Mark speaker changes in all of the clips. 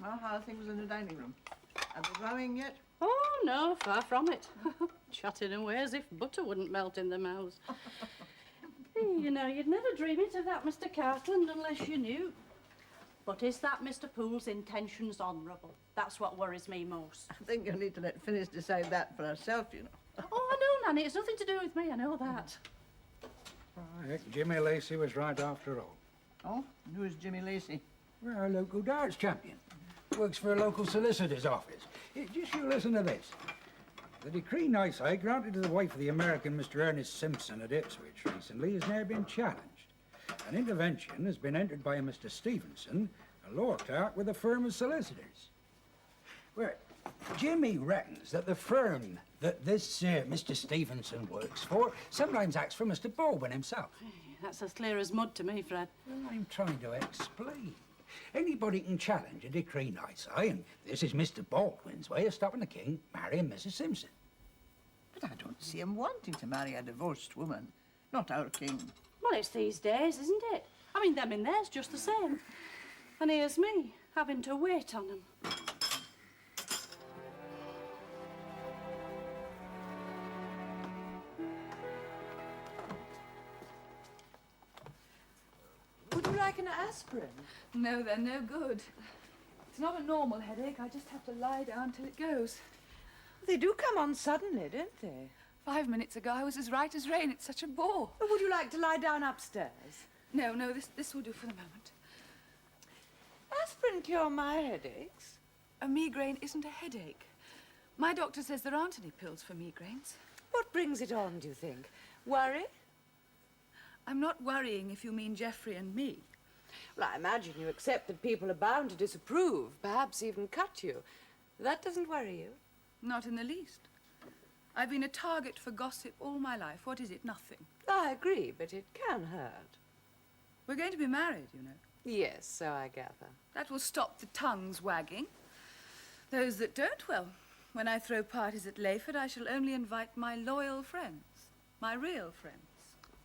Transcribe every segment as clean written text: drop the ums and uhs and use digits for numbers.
Speaker 1: Well, how are things in the dining room? Are they growing yet?
Speaker 2: Oh, no, far from it. Chatting away as if butter wouldn't melt in their mouths. You know, you'd never dream it of that, Mr. Cartland, unless you knew. But is that Mr. Poole's intentions honourable? That's what worries me most.
Speaker 1: I think you'll need to let Phyllis decide that for herself, you know.
Speaker 2: Oh, I know, Nanny. It's nothing to do with me. I know that.
Speaker 3: I think Jimmy Lacey was right after all.
Speaker 1: Oh, and who is Jimmy Lacey?
Speaker 3: We're a local darts champion. Works for a local solicitor's office. Just you listen to this. The decree nisi granted to the wife of the American Mr. Ernest Simpson at Ipswich recently has now been challenged. An intervention has been entered by a Mr. Stevenson, a law clerk with a firm of solicitors. Well, Jimmy reckons that the firm that this Mr. Stevenson works for sometimes acts for Mr. Baldwin himself.
Speaker 2: That's as clear as mud to me, Fred.
Speaker 3: Well, I'm trying to explain. Anybody can challenge a decree nisi, and this is Mr. Baldwin's way of stopping the king marrying Mrs. Simpson.
Speaker 1: But I don't see him wanting to marry a divorced woman. Not our king.
Speaker 2: Well, it's these days, isn't it? I mean, them in there's just the same. And here's me, having to wait on them.
Speaker 4: Would you like an aspirin?
Speaker 5: No, they're no good. It's not a normal headache. I just have to lie down till it goes.
Speaker 4: They do come on suddenly, don't they?
Speaker 5: 5 minutes ago, I was as right as rain. It's such a bore.
Speaker 4: Or would you like to lie down upstairs?
Speaker 5: No, this will do for the moment.
Speaker 4: Aspirin cure my headaches.
Speaker 5: A migraine isn't a headache. My doctor says there aren't any pills for migraines.
Speaker 4: What brings it on, do you think? Worry?
Speaker 5: I'm not worrying if you mean Geoffrey and me.
Speaker 4: Well, I imagine you accept that people are bound to disapprove, perhaps even cut you. That doesn't worry you?
Speaker 5: Not in the least. I've been a target for gossip all my life. What is it? Nothing.
Speaker 4: I agree, but it can hurt.
Speaker 5: We're going to be married, you know.
Speaker 4: Yes, so I gather.
Speaker 5: That will stop the tongues wagging. Those that don't, well, when I throw parties at Layford, I shall only invite my loyal friends, my real friends.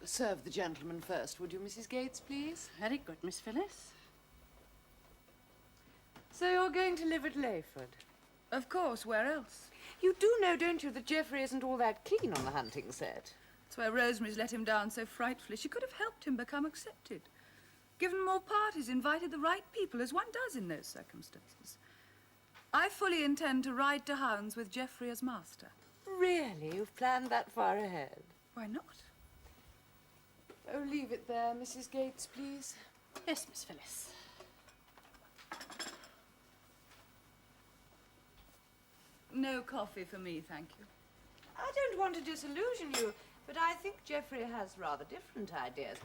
Speaker 4: Serve the gentleman first, would you, Mrs. Gates, please?
Speaker 2: Very good, Miss Phyllis.
Speaker 4: So you're going to live at Layford?
Speaker 5: Of course, where else?
Speaker 4: You do know, don't you, that Geoffrey isn't all that keen on the hunting set?
Speaker 5: That's where Rosemary's let him down so frightfully. She could have helped him become accepted. Given more parties, invited the right people, as one does in those circumstances. I fully intend to ride to hounds with Geoffrey as master.
Speaker 4: Really? You've planned that far ahead?
Speaker 5: Why not?
Speaker 4: Oh, leave it there, Mrs. Gates, please.
Speaker 2: Yes, Miss Phyllis.
Speaker 5: No coffee for me, thank you.
Speaker 4: I don't want to disillusion you, but I think Geoffrey has rather different ideas.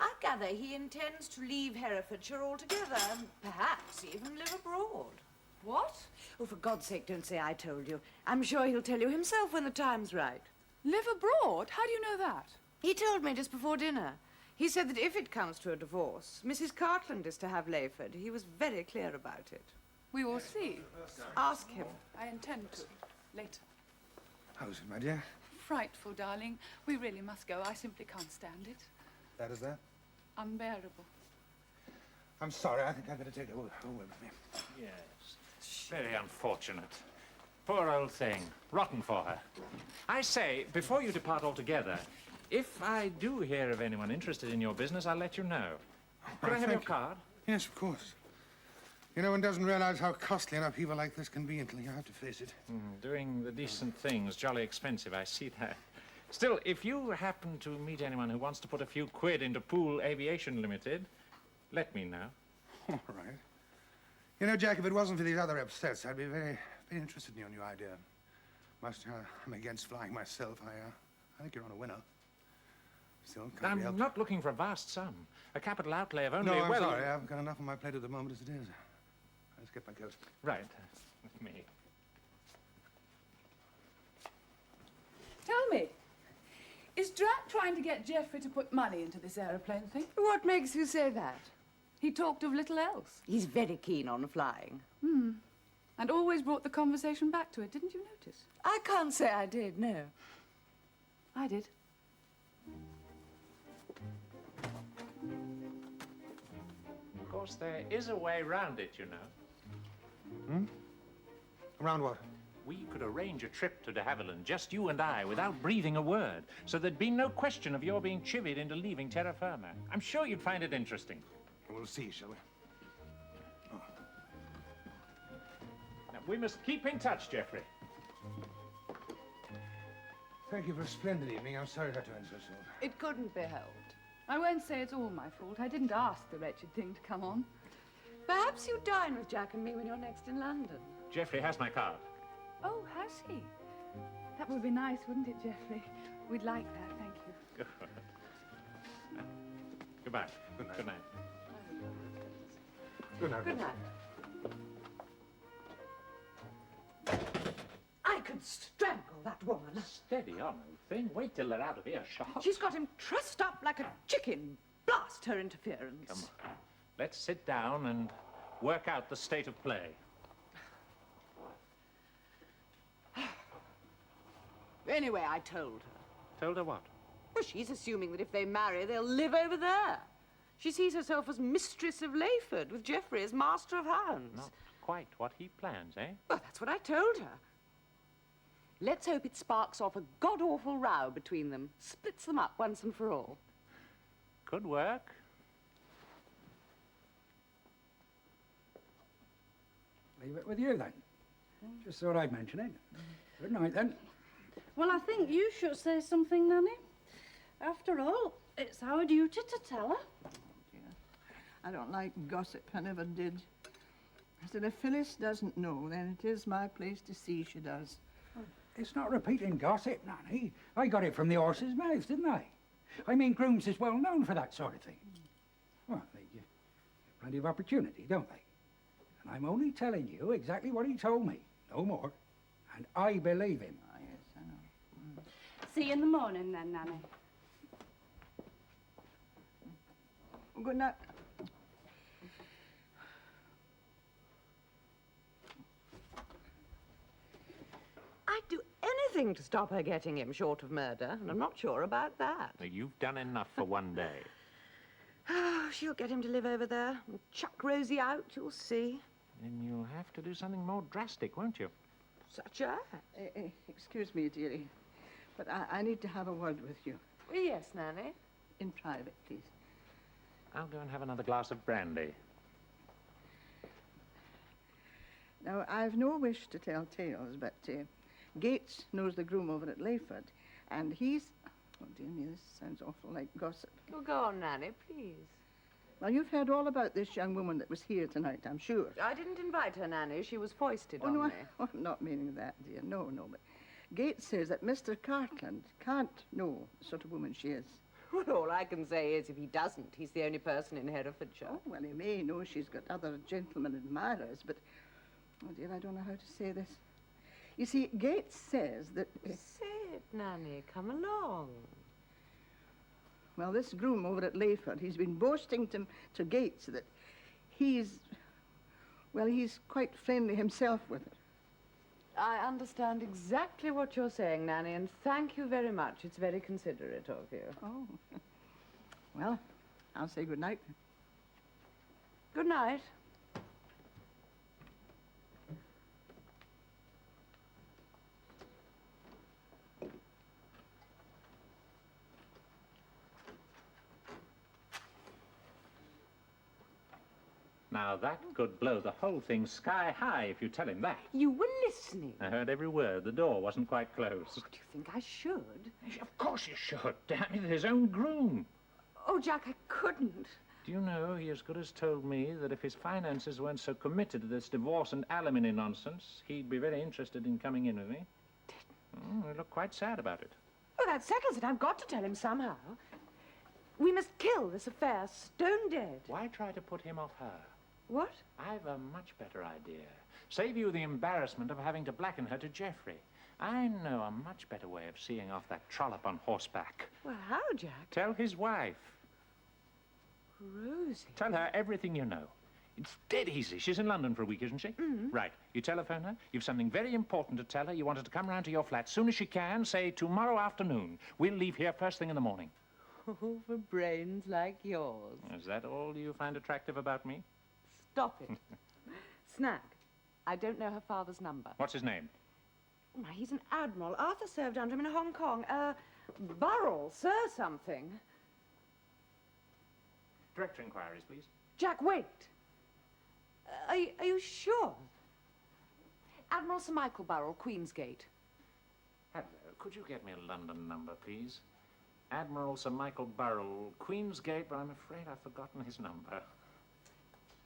Speaker 4: I gather he intends to leave Herefordshire altogether and perhaps even live abroad.
Speaker 5: What?
Speaker 4: Oh, for God's sake, don't say I told you. I'm sure he'll tell you himself when the time's right.
Speaker 5: Live abroad? How do you know that?
Speaker 4: He told me just before dinner. He said that if it comes to a divorce, Mrs. Cartland is to have Layford. He was very clear about it.
Speaker 5: We will see.
Speaker 4: Ask him.
Speaker 5: I intend to. Later.
Speaker 6: How's it, my dear?
Speaker 5: Frightful, darling. We really must go. I simply can't stand it.
Speaker 6: That is that?
Speaker 5: Unbearable.
Speaker 6: I'm sorry. I think I better take the wood with me.
Speaker 7: Yes. Very unfortunate. Poor old thing. Rotten for her. I say, before you depart altogether, if I do hear of anyone interested in your business, I'll let you know. Could I have your card?
Speaker 6: Yes, of course. You know, one doesn't realize how costly an upheaval like this can be until you have to face it.
Speaker 7: Doing the decent thing's jolly expensive, I see that. Still, if you happen to meet anyone who wants to put a few quid into Pool Aviation Limited, let me know.
Speaker 6: All right. You know, Jack, if it wasn't for these other upsets, I'd be very interested in your new idea. I'm against flying myself. I think you're on a winner. Still, can't be
Speaker 7: I'm
Speaker 6: helped.
Speaker 7: not looking for a vast sum. A capital outlay of only,
Speaker 6: No, I'm
Speaker 7: well...
Speaker 6: sorry. I've got enough on my plate at the moment as it is. Let's get my coat.
Speaker 7: Right. With me.
Speaker 5: Tell me, is Drac trying to get Geoffrey to put money into this aeroplane thing?
Speaker 4: What makes you say that?
Speaker 5: He talked of little else.
Speaker 4: He's very keen on flying.
Speaker 5: And always brought the conversation back to it, didn't you notice?
Speaker 4: I can't say I did, no.
Speaker 5: I did.
Speaker 7: Of course, there is a way round it, you know.
Speaker 6: Around what?
Speaker 7: We could arrange a trip to de Havilland, just you and I, without breathing a word, so there'd be no question of your being chivied into leaving terra firma. I'm sure you'd find it interesting.
Speaker 6: We'll see, shall we?
Speaker 7: Now, we must keep in touch, Geoffrey.
Speaker 6: Thank you for a splendid evening. I'm sorry I had to end so soon.
Speaker 5: It couldn't be helped. I won't say it's all my fault. I didn't ask the wretched thing to come on.
Speaker 4: Perhaps you dine with Jack and me when you're next in London.
Speaker 7: Geoffrey has my card.
Speaker 5: Oh, has he? That would be nice, wouldn't it, Geoffrey? We'd like that, thank you.
Speaker 7: Goodbye.
Speaker 6: Good night.
Speaker 7: Good night.
Speaker 6: Good night.
Speaker 4: Good night. I could strangle that woman.
Speaker 7: Steady on, old thing. Wait till they're out of earshot.
Speaker 4: She's got him trussed up like a chicken. Blast her interference.
Speaker 7: Come on. Let's sit down and work out the state of play.
Speaker 4: Anyway, I told her.
Speaker 7: Told her what?
Speaker 4: Well, she's assuming that if they marry, they'll live over there. She sees herself as mistress of Layford, with Geoffrey as master of hounds.
Speaker 7: Not quite what he plans, eh?
Speaker 4: Well, that's what I told her. Let's hope it sparks off a god-awful row between them. Splits them up once and for all.
Speaker 7: Could work.
Speaker 3: Leave it with you, then. Just thought I'd mention it. Good night, then.
Speaker 2: Well, I think you should say something, Nanny. After all, it's our duty to tell her.
Speaker 1: Dear, I don't like gossip. I never did. I said, if Phyllis doesn't know, then it is my place to see she does.
Speaker 3: It's not repeating gossip, Nanny. I got it from the horse's mouth, didn't I? I mean, grooms is well known for that sort of thing. Well, they get plenty of opportunity, don't they? And I'm only telling you exactly what he told me, no more. And I believe him.
Speaker 1: Ah, yes, I know.
Speaker 2: See you in the morning then, Nanny.
Speaker 1: Good night.
Speaker 4: I'd do anything to stop her getting him short of murder, and I'm not sure about that.
Speaker 7: Now, you've done enough for one day.
Speaker 4: Oh, she'll get him to live over there and chuck Rosie out, you'll see.
Speaker 7: Then you'll have to do something more drastic, won't you?
Speaker 4: Such a...
Speaker 1: Excuse me, dearie, but I need to have a word with you.
Speaker 4: Yes, Nanny.
Speaker 1: In private, please.
Speaker 7: I'll go and have another glass of brandy.
Speaker 1: Now, I've no wish to tell tales, but Gates knows the groom over at Layford, and he's... Oh, dear me, this sounds awful like gossip.
Speaker 4: Well, go on, Nanny, please.
Speaker 1: Well, you've heard all about this young woman that was here tonight, I'm sure.
Speaker 4: I didn't invite her, Nanny. She was foisted
Speaker 1: Oh,
Speaker 4: on
Speaker 1: no,
Speaker 4: me.
Speaker 1: I'm not meaning that, dear. No, but Gates says that Mr. Cartland can't know the sort of woman she is.
Speaker 4: Well, all I can say is if he doesn't, he's the only person in Herefordshire.
Speaker 1: Oh, well, he may know she's got other gentlemen admirers, but... Oh, dear, I don't know how to say this. You see, Gates says that...
Speaker 4: Say it, Nanny. Come along.
Speaker 1: Well, this groom over at Layford, he's been boasting to Gates that he's... Well, he's quite friendly himself with her.
Speaker 4: I understand exactly what you're saying, Nanny, and thank you very much. It's very considerate of you.
Speaker 1: Oh. Well, I'll say good night.
Speaker 4: Good night.
Speaker 7: Now, that could blow the whole thing sky high if you tell him that.
Speaker 8: You were listening.
Speaker 7: I heard every word. The door wasn't quite closed.
Speaker 8: Do you think I should?
Speaker 7: Of course you should. Damn it, his own groom.
Speaker 8: Oh, Jack, I couldn't.
Speaker 7: Do you know, he as good as told me that if his finances weren't so committed to this divorce and alimony nonsense, he'd be very interested in coming in with me. He looked quite sad about it.
Speaker 8: Oh, that settles it. I've got to tell him somehow. We must kill this affair stone dead.
Speaker 7: Why try to put him off her?
Speaker 8: What?
Speaker 7: I've a much better idea. Save you the embarrassment of having to blacken her to Geoffrey. I know a much better way of seeing off that trollop on horseback.
Speaker 8: Well, how, Jack?
Speaker 7: Tell his wife.
Speaker 8: Rosie.
Speaker 7: Tell her everything you know. It's dead easy. She's in London for a week, isn't she?
Speaker 8: Mm-hmm.
Speaker 7: Right. You telephone her. You've something very important to tell her. You want her to come round to your flat soon as she can. Say tomorrow afternoon. We'll leave here first thing in the morning.
Speaker 8: Oh, for brains like yours.
Speaker 7: Is that all you find attractive about me?
Speaker 8: Stop it. Snag. I don't know her father's number.
Speaker 7: What's his name?
Speaker 8: Why, he's an admiral. Arthur served under him in Hong Kong. Burrell, Sir something.
Speaker 7: Director inquiries, please.
Speaker 8: Jack, wait. Are you sure? Admiral Sir Michael Burrell, Queensgate.
Speaker 7: Hello. Could you get me a London number, please? Admiral Sir Michael Burrell, Queensgate, but I'm afraid I've forgotten his number.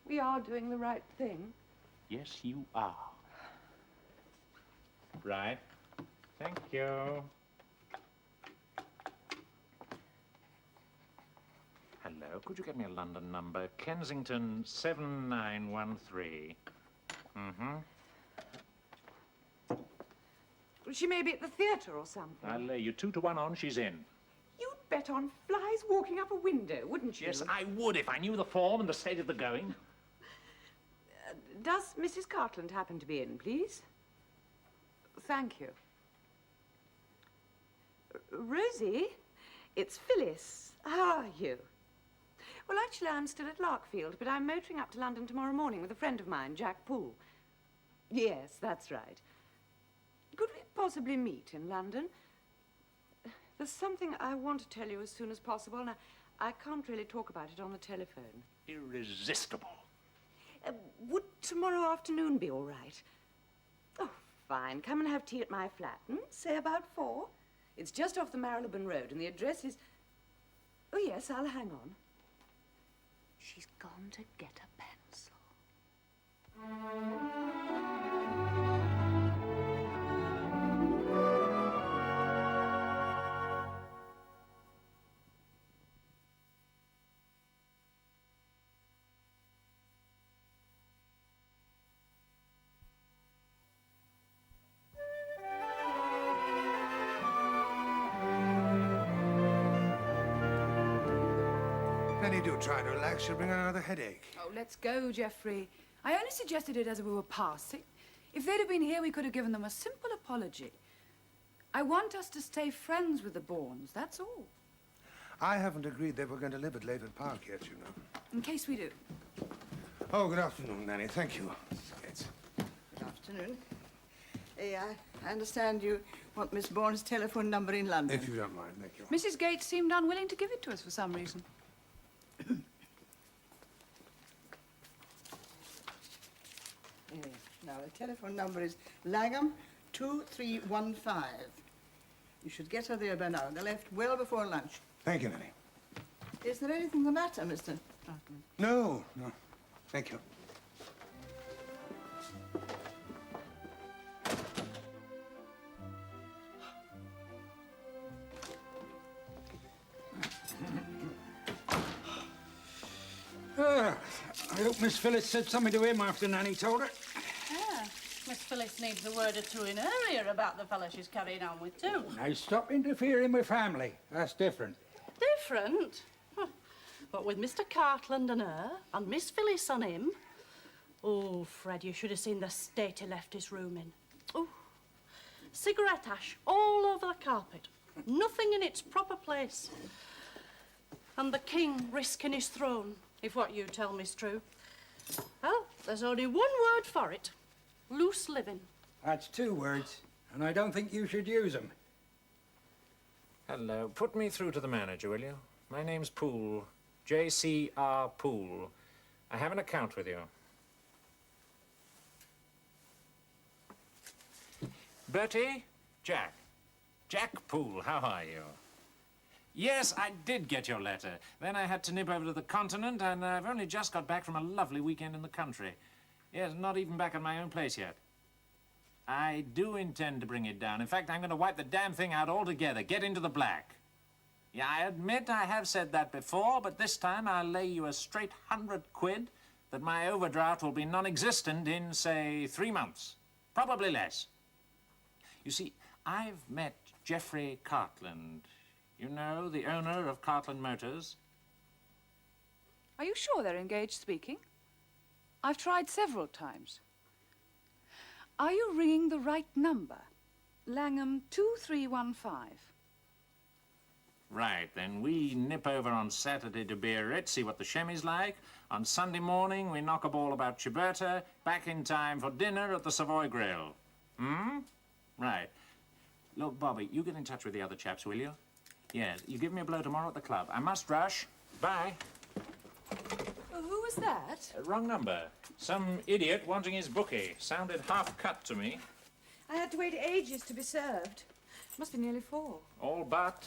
Speaker 8: We are doing the right thing.
Speaker 7: Yes, you are. Right. Thank you. Hello, could you get me a London number? Kensington 7913. Mm-hmm.
Speaker 8: She may be at the theatre or something.
Speaker 7: I'll lay you 2 to 1 on she's in.
Speaker 8: You'd bet on flies walking up a window, wouldn't you?
Speaker 7: Yes, I would if I knew the form and the state of the going.
Speaker 8: Does Mrs. Cartland happen to be in, please? Thank you. Rosie, it's Phyllis. How are you? Well, actually, I'm still at Larkfield, but I'm motoring up to London tomorrow morning with a friend of mine, Jack Poole. Yes, that's right. Could we possibly meet in London? There's something I want to tell you as soon as possible, and I can't really talk about it on the telephone.
Speaker 7: Irresistible.
Speaker 8: Would tomorrow afternoon be all right? Oh, fine. Come and have tea at my flat, say about 4. It's just off the Marylebone Road, and the address is... Oh, yes, I'll hang on. She's gone to get a pencil.
Speaker 6: Penny, do try to relax. You'll bring on another headache.
Speaker 5: Oh, let's go, Geoffrey. I only suggested it as we were passing. If they'd have been here, we could have given them a simple apology. I want us to stay friends with the Bournes, that's all.
Speaker 6: I haven't agreed that we're going to live at Layford Park yet, you know.
Speaker 5: In case we do.
Speaker 6: Oh, good afternoon, Nanny. Thank you. Mrs. Gates.
Speaker 1: Good afternoon. I understand you want Miss Bourne's telephone number in London.
Speaker 6: If you don't mind, thank you.
Speaker 5: Mrs. Gates seemed unwilling to give it to us for some reason.
Speaker 1: Now, the telephone number is Langham 2315. You should get her there by now. They left well before lunch.
Speaker 6: Thank you, Nanny.
Speaker 1: Is there anything the matter, Mr. Cartman?
Speaker 6: No, no. Thank you.
Speaker 3: I hope Miss Phyllis said something to him after Nanny told her.
Speaker 2: Yeah, Miss Phyllis needs a word or two in her ear about the fella she's carrying on with, too.
Speaker 3: Now, stop interfering with family. That's different.
Speaker 2: Different? Huh. But with Mr. Cartland and her, and Miss Phyllis on him... Oh, Fred, you should have seen the state he left his room in. Oh, cigarette ash all over the carpet. Nothing in its proper place. And the king risking his throne, if what you tell me's true. Well, there's only one word for it. Loose living.
Speaker 3: That's 2 words, and I don't think you should use them.
Speaker 7: Hello. Put me through to the manager, will you? My name's Poole. J.C.R. Poole. I have an account with you. Bertie? Jack. Jack Poole, how are you? Yes, I did get your letter. Then I had to nip over to the continent, and I've only just got back from a lovely weekend in the country. Yes, not even back at my own place yet. I do intend to bring it down. In fact, I'm going to wipe the damn thing out altogether. Get into the black. Yeah, I admit I have said that before, but this time I'll lay you a straight £100 that my overdraft will be non-existent in, say, 3 months. Probably less. You see, I've met Geoffrey Cartland. You know, the owner of Cartland Motors.
Speaker 5: Are you sure they're engaged speaking? I've tried several times. Are you ringing the right number? Langham 2315.
Speaker 7: Right, then we nip over on Saturday to Biarritz, see what the chemis's like. On Sunday morning, we knock a ball about Gibraltar, back in time for dinner at the Savoy Grill. Hmm? Right. Look, Bobby, you get in touch with the other chaps, will you? Yes, you give me a blow tomorrow at the club. I must rush. Bye.
Speaker 5: Who was that?
Speaker 7: Wrong number. Some idiot wanting his bookie. Sounded half-cut to me.
Speaker 4: I had to wait ages to be served. Must be nearly 4.
Speaker 7: All but.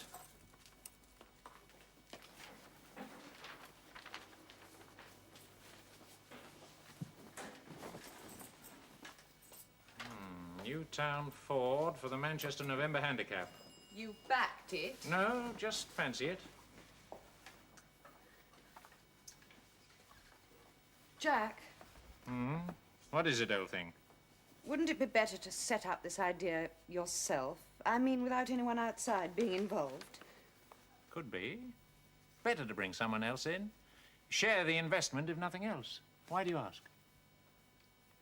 Speaker 7: Newtown Ford for the Manchester November Handicap.
Speaker 4: You backed it?
Speaker 7: No, just fancy it.
Speaker 4: Jack,
Speaker 7: What is it, old thing?
Speaker 4: wouldn't it be better to set up this idea yourself? I mean, without anyone outside being involved.
Speaker 7: Could be. Better to bring someone else in. Share the investment, if nothing else. Why do you ask?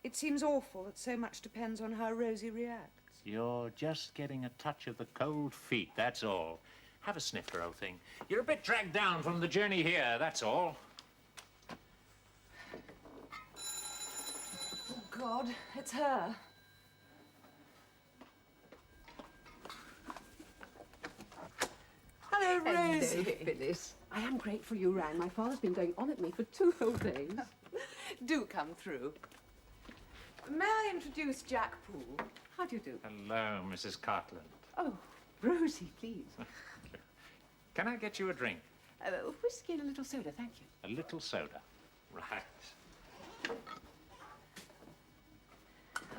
Speaker 4: It seems awful that so much depends on how Rosie reacts.
Speaker 7: You're just getting a touch of the cold feet, that's all. Have a snifter, old thing. You're a bit dragged down from the journey here, that's all.
Speaker 4: Oh, God, it's her. Hello, Rosie.
Speaker 9: Hello, Phyllis. I am grateful you rang. My father's been going on at me for 2 whole days.
Speaker 8: Do come through. May I introduce Jack Poole?
Speaker 9: How do you do?
Speaker 7: Hello, Mrs. Cartland.
Speaker 9: Oh, Rosie, please.
Speaker 7: Can I get you a drink?
Speaker 9: Whiskey and a little soda, thank you.
Speaker 7: A little soda. Right.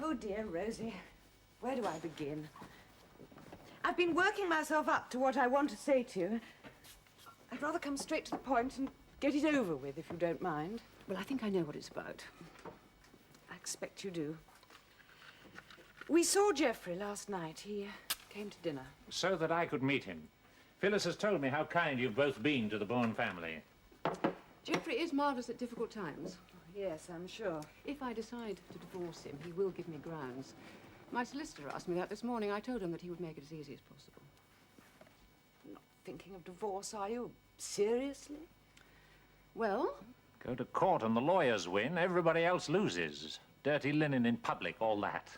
Speaker 4: Oh, dear, Rosie. Where do I begin? I've been working myself up to what I want to say to you. I'd rather come straight to the point and get it over with, if you don't mind.
Speaker 9: Well, I think I know what it's about.
Speaker 4: I expect you do. We saw Geoffrey last night. He came to dinner.
Speaker 7: So that I could meet him. Phyllis has told me how kind you've both been to the Bourne family.
Speaker 9: Geoffrey is marvellous at difficult times.
Speaker 4: Yes, I'm sure.
Speaker 9: If I decide to divorce him, he will give me grounds. My solicitor asked me that this morning. I told him that he would make it as easy as possible.
Speaker 4: Not thinking of divorce, are you? Seriously?
Speaker 9: Well,
Speaker 7: Go to court and the lawyers win, everybody else loses. Dirty linen in public, all that.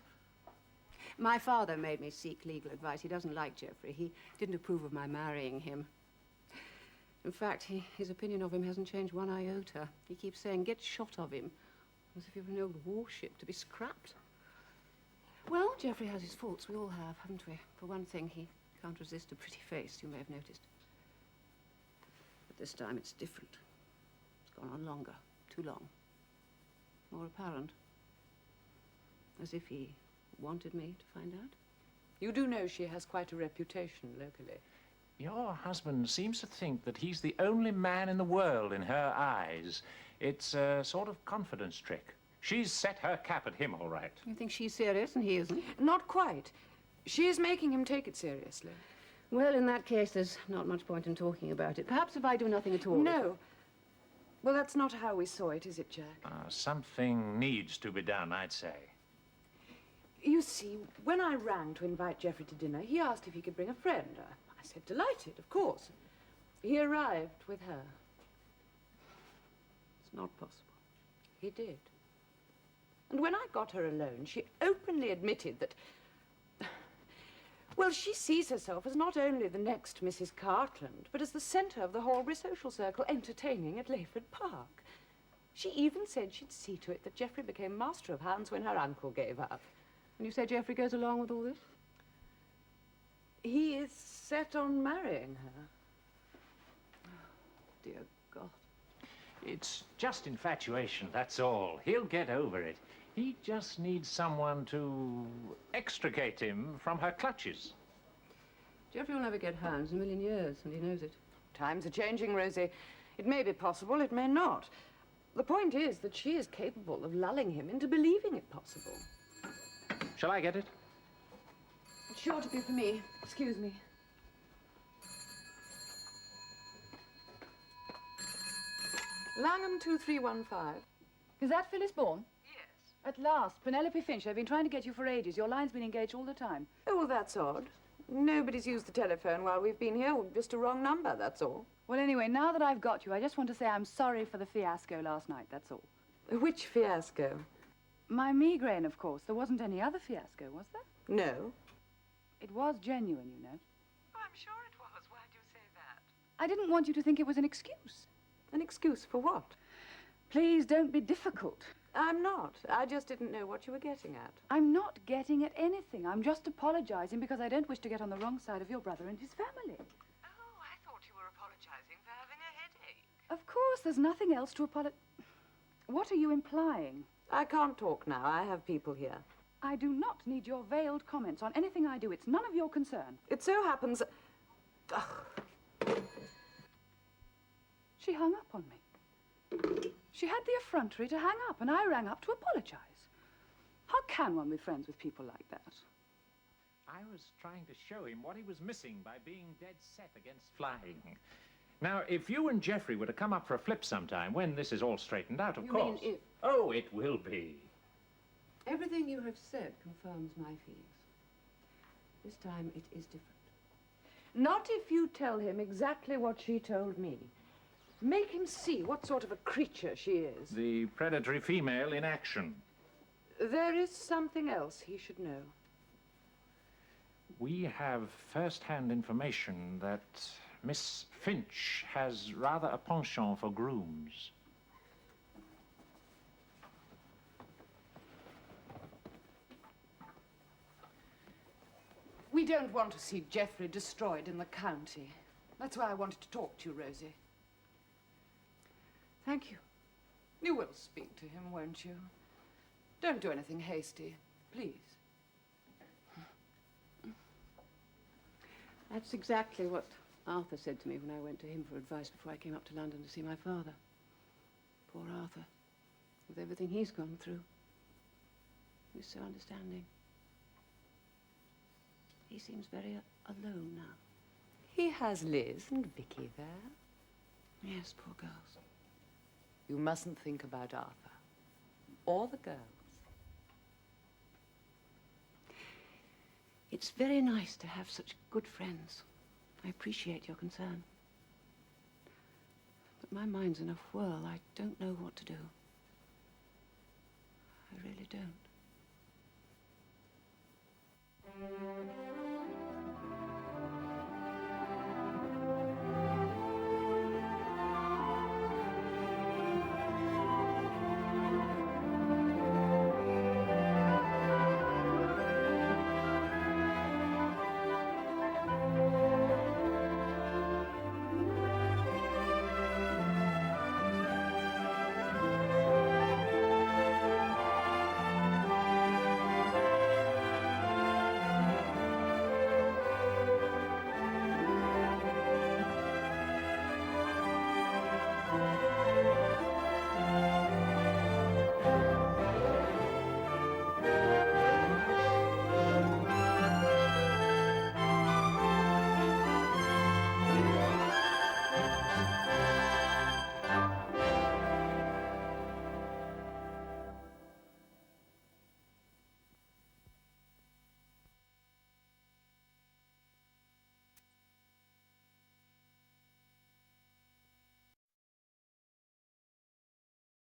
Speaker 9: my father made me seek legal advice. He doesn't like Geoffrey. He didn't approve of my marrying him. In fact, his opinion of him hasn't changed one iota. He keeps saying, get shot of him, as if he were an old warship to be scrapped. Well, Geoffrey has his faults. We all have, haven't we? For one thing, he can't resist a pretty face, you may have noticed. But this time it's different. It's gone on longer, too long. More apparent. As if he wanted me to find out.
Speaker 8: You do know she has quite a reputation locally.
Speaker 7: Your husband seems to think that he's the only man in the world in her eyes. It's a sort of confidence trick. She's set her cap at him, all right.
Speaker 9: You think she's serious and he isn't?
Speaker 8: Not quite. She is making him take it seriously.
Speaker 9: Well, in that case, there's not much point in talking about it. Perhaps if I do nothing at all.
Speaker 8: No. Well, that's not how we saw it, is it, Jack?
Speaker 7: Something needs to be done, I'd say.
Speaker 8: You see, when I rang to invite Geoffrey to dinner, he asked if he could bring a friend. I said delighted, of course. He arrived with her.
Speaker 9: It's not possible.
Speaker 8: He did. And when I got her alone, she openly admitted that... Well, she sees herself as not only the next Mrs. Cartland, but as the centre of the Horbury social circle, entertaining at Layford Park. She even said she'd see to it that Geoffrey became master of hounds when her uncle gave up.
Speaker 9: And you say Geoffrey goes along with all this?
Speaker 8: He is set on marrying her.
Speaker 9: Dear God.
Speaker 7: It's just infatuation, that's all. He'll get over it. He just needs someone to extricate him from her clutches.
Speaker 9: Geoffrey will never get hounds in a million years, and he knows it.
Speaker 8: Times are changing, Rosie. It may be possible, it may not. The point is that she is capable of lulling him into believing it possible.
Speaker 7: Shall I get it?
Speaker 8: It's sure to be for me. Excuse me. Langham 2315.
Speaker 5: Is that Phyllis Bourne? Yes. At last. Penelope Finch, I've been trying to get you for ages. Your line's been engaged all the time.
Speaker 8: Oh, well, that's odd. Nobody's used the telephone while we've been here. Just a wrong number, that's all.
Speaker 5: Well, anyway, now that I've got you, I just want to say I'm sorry for the fiasco last night, that's all.
Speaker 8: Which fiasco?
Speaker 5: My migraine, of course. There wasn't any other fiasco, was there?
Speaker 8: No.
Speaker 5: It was genuine, you know.
Speaker 8: Oh, I'm sure it was. Why do you say that?
Speaker 5: I didn't want you to think it was an excuse.
Speaker 8: An excuse for what?
Speaker 5: Please don't be difficult.
Speaker 8: I'm not. I just didn't know what you were getting at.
Speaker 5: I'm not getting at anything. I'm just apologizing because I don't wish to get on the wrong side of your brother and his family.
Speaker 8: Oh, I thought you were apologizing for having a headache.
Speaker 5: Of course, there's nothing else to apologize. What are you implying?
Speaker 8: I can't talk now. I have people here.
Speaker 5: I do not need your veiled comments on anything I do. It's none of your concern.
Speaker 8: It so happens... Ugh.
Speaker 5: She hung up on me. She had the effrontery to hang up, and I rang up to apologize. How can one be friends with people like that?
Speaker 7: I was trying to show him what he was missing by being dead set against flying. Now, if you and Geoffrey were to come up for a flip sometime, when this is all straightened out, of
Speaker 9: You
Speaker 7: course.
Speaker 9: mean if?
Speaker 7: Oh, it will be.
Speaker 9: Everything you have said confirms my feelings. This time it is different.
Speaker 8: Not if you tell him exactly what she told me. Make him see what sort of a creature she is.
Speaker 7: The predatory female in action.
Speaker 8: There is something else he should know.
Speaker 7: We have first-hand information that Miss Finch has rather a penchant for grooms.
Speaker 8: We don't want to see Geoffrey destroyed in the county. That's why I wanted to talk to you, Rosie.
Speaker 9: Thank you.
Speaker 8: You will speak to him, won't you? Don't do anything hasty, please.
Speaker 9: That's exactly what Arthur said to me when I went to him for advice before I came up to London to see my father. Poor Arthur, with everything he's gone through. He's so understanding. He seems very alone now.
Speaker 8: He has Liz and Vicky there.
Speaker 9: Yes, poor girls.
Speaker 8: You mustn't think about Arthur or the girls.
Speaker 9: It's very nice to have such good friends. I appreciate your concern. But my mind's in a whirl. I don't know what to do. I really don't.